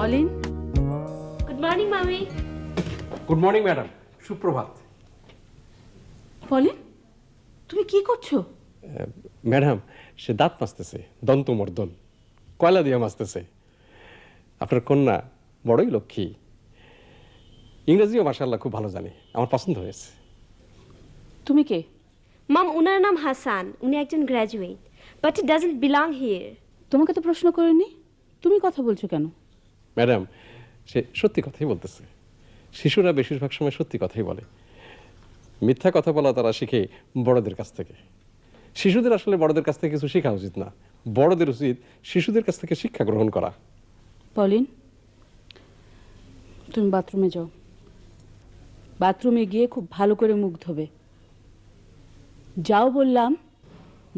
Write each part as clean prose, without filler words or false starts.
Pauline, good morning মামি। Good morning madam, সুপ্রভাত। Pauline, তুমি কি করছো? ম্যাডাম, সে দাঁত মাজতেছে, দন্তমর্দন, কয়লা দিয়ে মাজতেছে। আপনার কন্যা বড়ই লক্ষ্মী, ইংরেজিও মাশাআল্লাহ খুব ভালো জানে, আমার পছন্দ হয়েছে। তুমি কে? মাম, উনার নাম হাসান, উনি একজন graduate, but it doesn't belong here. তোমাকে তো প্রশ্ন করিনি, তুমি কথা বলছো কেন? ম্যাডাম, সে সত্যি কথাই বলতেছে। শিশুরা বেশিরভাগ সময় সত্যি কথাই বলে, মিথ্যা কথা বলা তারা শিখে বড়দের কাছ থেকে। শিশুদের আসলে বড়দের কাছ থেকে কিছু শেখা উচিত না, বড়দের উচিত শিশুদের কাছ থেকে শিক্ষা গ্রহণ করা। পলিন, তুমি বাথরুমে যাও, বাথরুমে গিয়ে খুব ভালো করে মুখ ধোবে। যাও বললাম,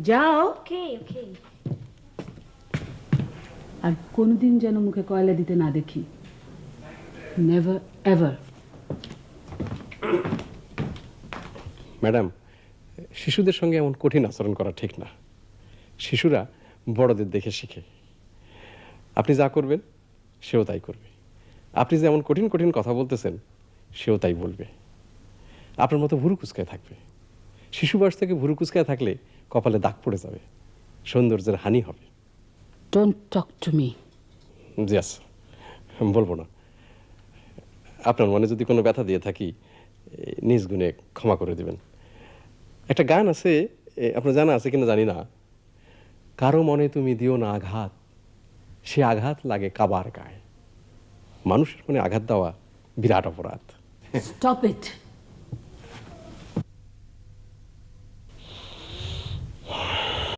যাও। ওকে ওকে। আর কোনোদিন যেন মুখে কয়লা দিতে না দেখি, নেভার এভার। ম্যাডাম, শিশুদের সঙ্গে এমন কঠিন আচরণ করা ঠিক না। শিশুরা বড়দের দেখে শিখে। আপনি যা করবেন সেও তাই করবে। আপনি যেমন কঠিন কঠিন কথা বলতেছেন সেও তাই বলবে। আপনার মতো ভুরু কুচকায় থাকবে। শিশু বয়স থেকে ভুরু কুচকায় থাকলে কপালে দাগ পড়ে যাবে, সৌন্দর্যের হানি হবে। Don't talk to me. জি আচ্ছা, বলবো না। আপনার মনে যদি কোনো ব্যথা দিয়ে থাকি নিজ গুণে ক্ষমা করে দেবেন। একটা গান আছে, আপনার জানা আছে কিনা জানি না, কারো মনে তুমি দিও না আঘাত, সে আঘাত লাগে কাবার গায়ে। মানুষের মনে আঘাত দেওয়া বিরাট অপরাধ। Stop it.